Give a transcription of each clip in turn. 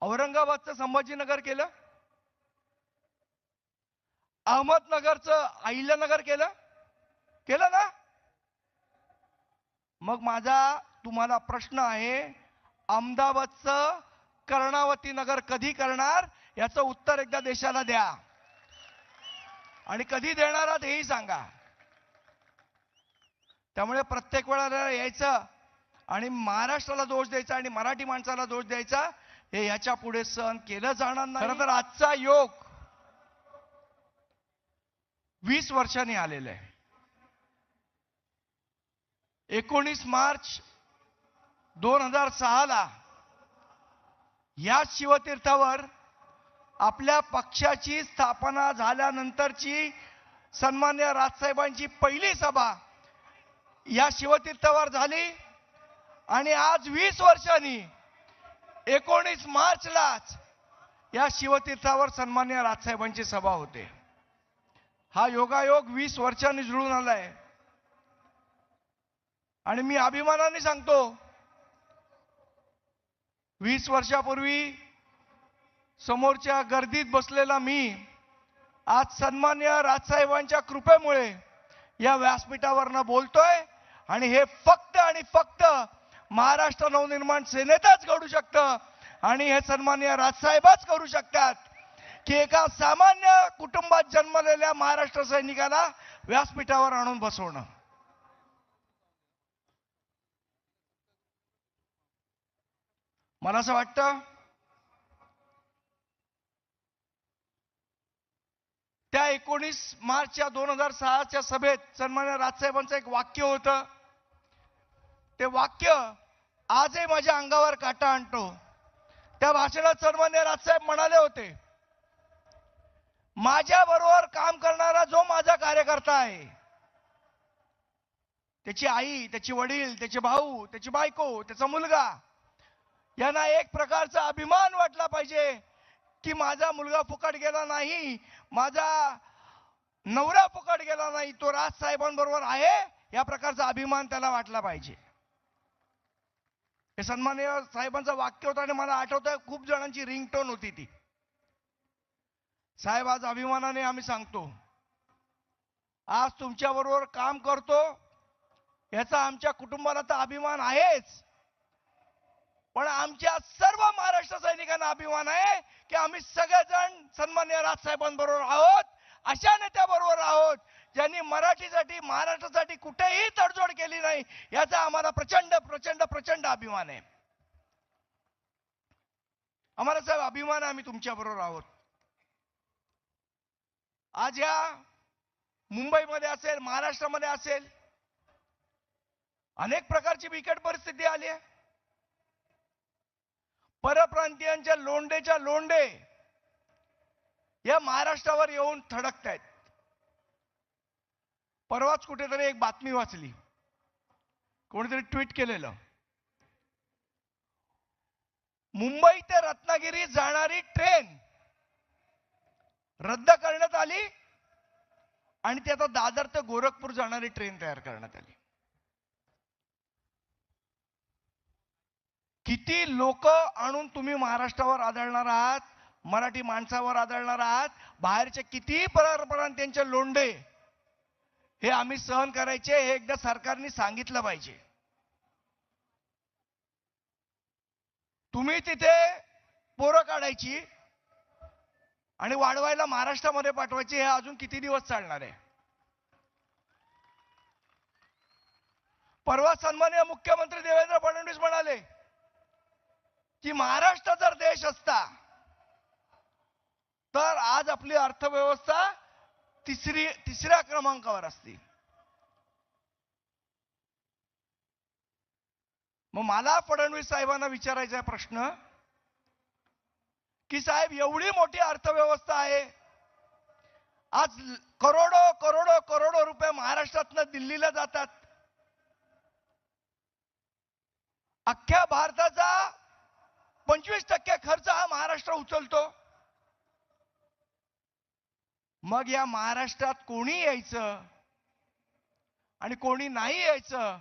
औरंगाबादचं संभाजीनगर केलं, अहमदनगरचं अहिल्यानगर केलं ना. मग माझा तुम्हाला प्रश्न आहे, अहमदाबादचं कर्णावती नगर कधी करणार याचं उत्तर एकदा देशाला द्या, आणि कधी देणार आहात हेही सांगा. त्यामुळे प्रत्येक वेळेला यायचं आणि महाराष्ट्राला दोष द्यायचा आणि मराठी माणसाला दोष द्यायचा, हे याच्या पुढे सहन केलं जाणार नाही. खरं तर आजचा योग 20 वर्षांनी आलेला आहे. 19 मार्च 2006 ला या शिवतीर्थावर आपल्या पक्षाची स्थापना झाल्यानंतरची सन्मान्य राजसाहेबांची पहिली सभा या शिवतीर्थावर झाली, आणि आज 20 वर्षांनी 19 मार्चलाच या शिवतीर्थावर सन्मान्य राजसाहेबांची सभा होते. हा योगायोग 20 वर्षांनी जुळून आलाय. आणि मी अभिमानाने सांगतो, 20 वर्षापूर्वी समोरच्या गर्दीत बसलेला मी आज सन्मान्य राजसाहेबांच्या कृपेमुळे या व्यासपीठावरनं बोलतोय, आणि हे फक्त आणि फक्त महाराष्ट्र नवनिर्माण सेनेतच घडू शकतं, आणि हे सन्मान्य राजसाहेबच करू शकतात की एका सामान्य कुटुंबात जन्मलेल्या महाराष्ट्र सैनिकाला व्यासपीठावर आणून बसवणं. मला असं वाटतं, त्या 19 मार्च 2006च्या सभेत सन्मान्य राजसाहेबांचं एक वाक्य होतं. ते वाक्य आजही माझ्या अंगावर काटा आणतो. त्या भाषणात सन्मान्य राजसाहेब म्हणाले होते, माझ्या बरोबर काम करणारा जो माझा कार्यकर्ता आहे, त्याची आई, त्याचे वडील, त्याचे भाऊ, त्याची बायको, त्याचा मुलगा, यांना एक प्रकारचा अभिमान वाटला पाहिजे की माझा मुलगा फुकट गेला नाही, माझा नवरा फुकट गेला नाही, तो राजसाहेबांबरोबर आहे, या प्रकारचा अभिमान त्याला वाटला पाहिजे. हे सन्माननीय साहेबांचं वाक्य होतं, आणि मला आठवतंय खूप जणांची रिंगटोन होती ती. साहेब, आज अभिमानाने आम्ही सांगतो, आज तुमच्या बरोबर काम करतो याचा आमच्या कुटुंबाला तर अभिमान आहेच, पण आमच्या सर्व महाराष्ट्र सैनिकांना अभिमान आहे की आम्ही सगळेजण सन्माननीय राजसाहेबांबरोबर आहोत, अशा नेत्याबरोबर आहोत ज्यांनी मराठीसाठी, महाराष्ट्रासाठी कुठेही तडजोड केली नाही, याचा आम्हाला प्रचंड प्रचंड प्रचंड अभिमान आहे. आम्हाला साहेब अभिमान आहे, आम्ही तुमच्या बरोबर आहोत. आज या मुंबईमध्ये असेल, महाराष्ट्रामध्ये असेल, अनेक प्रकारची बिकट परिस्थिती आली आहे. परप्रांतीयांच्या लोंडेच्या लोंडे या महाराष्ट्रावर येऊन थडकतायत. परवाच कुठेतरी एक बातमी वाचली, कोणीतरी ट्विट केलेलं, मुंबई ते रत्नागिरी जाणारी ट्रेन रद्द करण्यात आली, आणि ती आता दादर ते गोरखपूर जाणारी ट्रेन तयार करण्यात आली. किती लोक आणून तुम्ही महाराष्ट्रावर आदळणार आहात, मराठी माणसावर आदळणार आहात, बाहेरचे किती परप्रांतीयांचे लोंढे हे आम्ही सहन करायचे, हे एकदा सरकारने सांगितलं पाहिजे. तुम्ही तिथे पोरं काढायची आणि वाढवायला महाराष्ट्रामध्ये पाठवायची, हे अजून किती दिवस चालणार आहे? परवा सन्माननीय मुख्यमंत्री देवेंद्र फडणवीस म्हणाले की महाराष्ट्र जर देश असता तर आज आपली अर्थव्यवस्था तिसऱ्या क्रमांकावर असती. मग मला फडणवीस साहेबांना विचारायचा प्रश्न की साहेब, एवढी मोठी अर्थव्यवस्था आहे, आज करोडो करोडो करोडो रुपये महाराष्ट्रातनं दिल्लीला जातात, अख्ख्या भारताचा 25% खर्च हा महाराष्ट्र उचलतो, मग या महाराष्ट्रात कोणी यायचं आणि कोणी नाही यायचं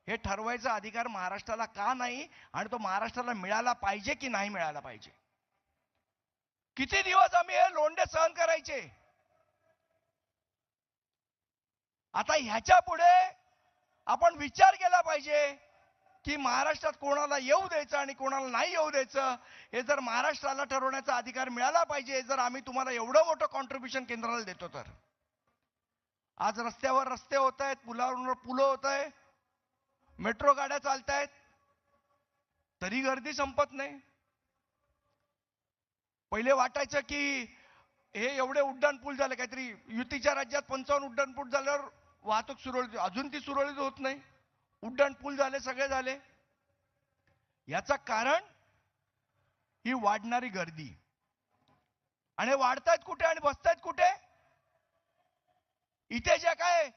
हे ठरवायचा अधिकार महाराष्ट्राला का नाही आणि तो महाराष्ट्राला मिळाला पाहिजे की नाही मिळाला पाहिजे? किती दिवस आम्ही हे लोंढे सहन करायचे? आता ह्याच्या पुढे आपण विचार केला पाहिजे की महाराष्ट्रात कोणाला येऊ द्यायचं आणि कोणाला नाही येऊ द्यायचं, हे जर महाराष्ट्राला ठरवण्याचा अधिकार मिळाला पाहिजे. जर आम्ही तुम्हाला एवढं मोठं कॉन्ट्रीब्युशन केंद्राला देतो तर आज रस्त्यावर रस्ते होत आहेत, पुलावर पुलं होत आहे, मेट्रो गाड्या चालत आहेत, तरी गर्दी संपत नाही. पहिले वाटायचं की हे एवढे उड्डाण पूल झाले, काहीतरी युतीच्या राज्यात 55 उड्डाण पूल झाल्यावर वाहतूक सुरळीत, अजून ती सुरळीत होत नाही. उड्डाण पूल झाले, सगळे झाले. याचं कारण ही वाढणारी गर्दी. आणि वाढतायत कुठे आणि बसतायत कुठे? इथे ज्या काय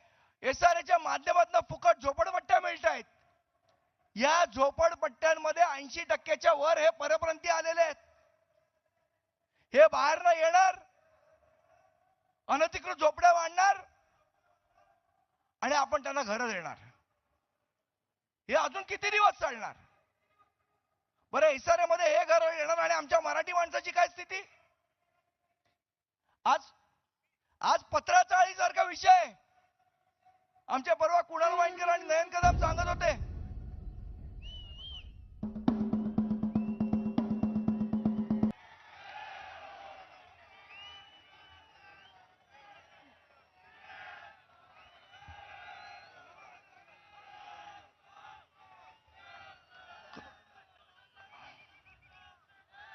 एसआरएच्या माध्यमातून फुकट झोपडपट्ट्या मिळत आहेत, या झोपडपट्ट्यांमध्ये 80% वर हे परप्रांतीय आलेले आहेत. हे बाहेर न येणार, अनधिकृत झोपड्या वाढणार आणि आपण त्यांना घरं देणार. हे अजून किती दिवस चालणार? बरं, एसआरए मध्ये हे घर येणार आणि आमच्या मराठी माणसाची काय स्थिती? आज पत्राचाळी सारखा विषय आमच्या परवा कुणाल वाईनकर आणि नयन कदम सांगत होते.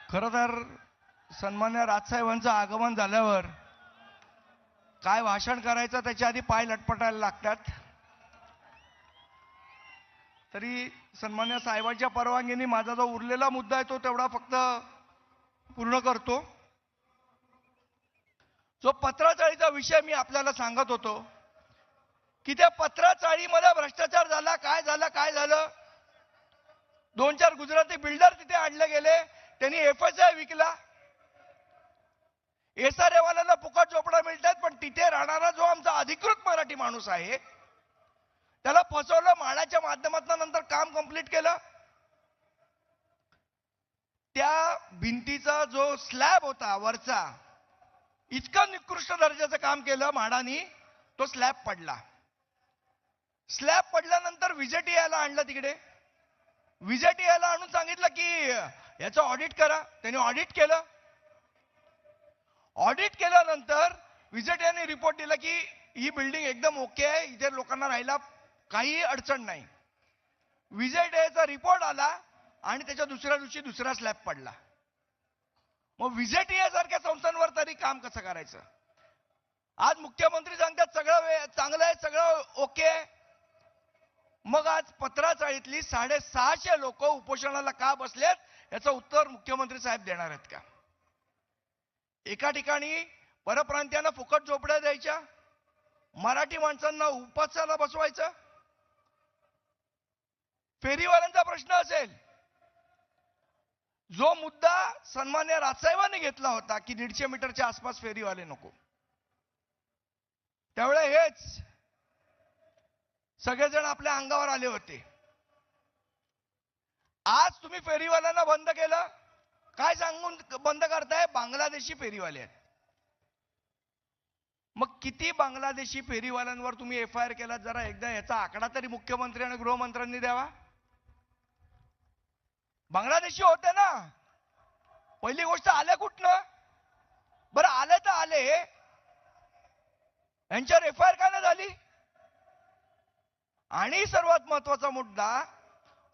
खरं तर सन्मान्य राजसाहेबांचं आगमन झाल्यावर काय भाषण करायचं त्याच्या आधी पाय लटपटायला लागतात. तरी सन्मान्य साहेबांच्या परवानगीने माझा जो उरलेला मुद्दा आहे तो तेवढा फक्त पूर्ण करतो. जो पत्राचाळीचा विषय मी आपल्याला सांगत होतो की त्या पत्राचाळीमध्ये भ्रष्टाचार झाला, काय झालं. 2-4 गुजराती बिल्डर तिथे आणले गेले, त्यांनी एफएसआय विकला. एसआरए वाल्याला फुकट झोपडा मिळतात, पण तिथे राहणारा जो आमचा अधिकृत मराठी माणूस आहे त्याला फसवलं. म्हाडाच्या माध्यमातून नंतर काम कंप्लीट केलं. त्या भिंतीचा जो स्लॅब होता वरचा, इतकं निकृष्ट दर्जाचं काम केलं म्हाडानी, तो स्लॅब पडला. स्लॅब पडल्यानंतर व्हिजेटीआयला आणलं तिकडे. व्हिजेटीआयला आणून सांगितलं की याचं ऑडिट करा. त्यांनी ऑडिट केलं. ऑडिट केल्यानंतर व्हिजेटीआयने रिपोर्ट दिला की ही बिल्डिंग एकदम ओके आहे, इथे लोकांना राहायला काही अडचण नाही. व्हिजेटीआयचा रिपोर्ट आला आणि त्याच्या दुसऱ्या दिवशी दुसरा स्लॅब पडला. मग व्हिजेटीआय सारख्या संस्थांवर तरी काम कसं करायचं? आज मुख्यमंत्री सांगतात सगळं चांगलं आहे, सगळं ओके आहे. मग आज पत्राचाळीतली 650 लोक उपोषणाला का बसलेत याचं उत्तर मुख्यमंत्री साहेब देणार आहेत का? एका ठिकाणी परप्रांतीयांना फुकट झोपड्या द्यायच्या, मराठी माणसांना उपासाला बसवायचं. फेरीवाल्यांचा प्रश्न असेल, जो मुद्दा सन्मान्य राजसाहेबांनी घेतला होता की 150 मीटरच्या आसपास फेरीवाले नको, त्यावेळेस हेच सगळेजण आपल्या अंगावर आले होते. आज तुम्ही फेरीवाल्यांना बंद केलं, काय सांगून बंद करताय? बांगलादेशी फेरीवाले आहेत. मग किती बांगलादेशी फेरीवाल्यांवर तुम्ही एफआयआर केला? जरा एकदा याचा आकडा तरी मुख्यमंत्री आणि गृहमंत्र्यांनी द्यावा. बांगलादेशी होते ना. पहिली गोष्ट, आले कुठनं? बरं, आले तर आले, यांच्यावर एफआयआर का नाही झाली? आणि सर्वात महत्वाचा मुद्दा,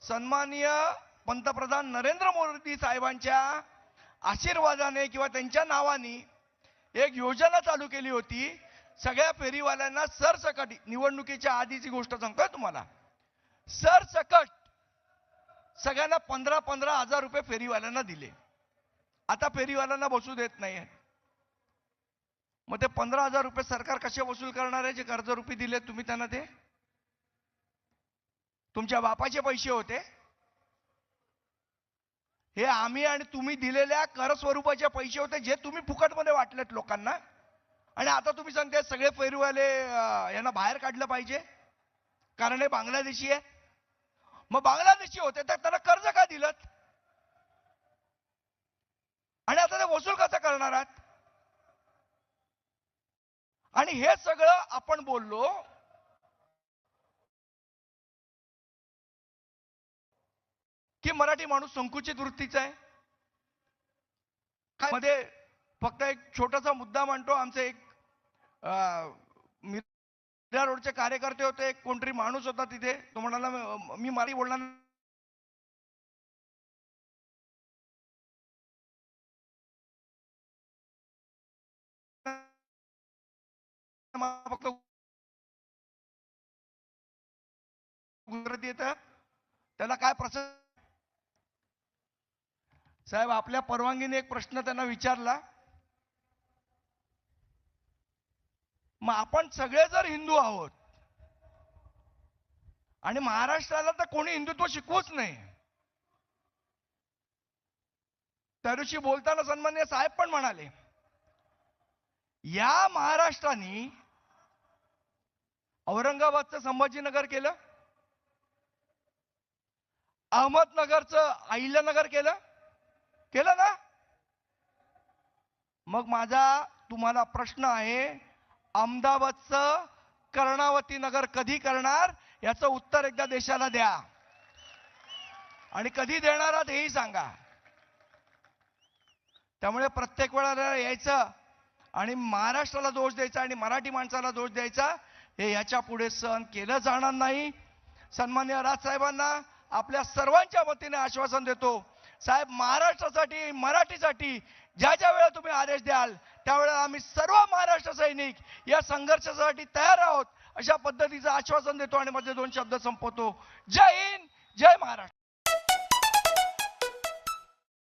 सन्माननीय पंतप्रधान नरेंद्र मोदी साहेबांच्या आशीर्वादाने किंवा त्यांच्या नावाने एक योजना चालू केली होती. सगळ्या फेरीवाल्यांना सरसकट, निवडणुकीच्या आधीची गोष्ट सांगतोय तुम्हाला, सरसकट सगळ्यांना 15-15 हजार रुपये फेरीवाल्यांना दिले. आता फेरीवाल्यांना बसू देत नाही. मग ते 15 हजार रुपये सरकार कसे वसूल करणार आहे? जे कर्जरूपी दिले तुम्ही त्यांना, ते तुमच्या बापाचे पैसे होते. हे आम्ही आणि तुम्ही दिलेल्या कर स्वरूपाचे पैसे होते, जे तुम्ही फुकटमध्ये वाटलेत लोकांना. आणि आता तुम्ही सांगताय सगळे फेरीवाले यांना बाहेर काढलं पाहिजे कारण हे बांगलादेशी आहे. मग बांगलादेशी होते तर त्यांना कर्ज का दिलं आणि आता ते वसूल कसं करणार आहात? आणि हे सगळं आपण बोललो की मराठी माणूस संकुचित वृत्तीचा आहे. मध्ये फक्त एक छोटासा मुद्दा मांडतो. आमचे एक मीरा रोडचे कार्यकर्ते होते, कोणतरी माणूस होता तिथे, तो म्हणाला मी मराठी बोलणार फक्त गुजराती येतं. त्याला काय प्रश्न साहेब, आपल्या परवानगीने एक प्रश्न त्यांना विचारला. मग आपण सगळे जर हिंदू आहोत आणि महाराष्ट्राला तर कोणी हिंदुत्व शिकवूच नाही, त्या दिवशी बोलताना सन्माननीय साहेब पण म्हणाले, या महाराष्ट्राने औरंगाबादचं संभाजीनगर केलं, अहमदनगरचं अहिल्यानगर केलं ना. मग माझा तुम्हाला प्रश्न आहे, अहमदाबादचं कर्णावती नगर कधी करणार याचं उत्तर एकदा देशाला द्या आणि कधी देणार आहात हेही सांगा. त्यामुळे प्रत्येक वेळेला यायचं आणि महाराष्ट्राला दोष द्यायचा आणि मराठी माणसाला दोष द्यायचा, हे याच्या पुढे सहन केलं जाणार नाही. सन्माननीय राजसाहेबांना आपल्या सर्वांच्या वतीने आश्वासन देतो, साहेब, महाराष्ट्रासाठी मराठीसाठी ज्या ज्या वेळेला तुम्ही आदेश द्याल त्यावेळेला आम्ही सर्व महाराष्ट्र सैनिक या संघर्षासाठी तयार आहोत, अशा पद्धतीचं आश्वासन देतो आणि माझे 2 शब्द संपवतो. जय हिंद, जय महाराष्ट्र.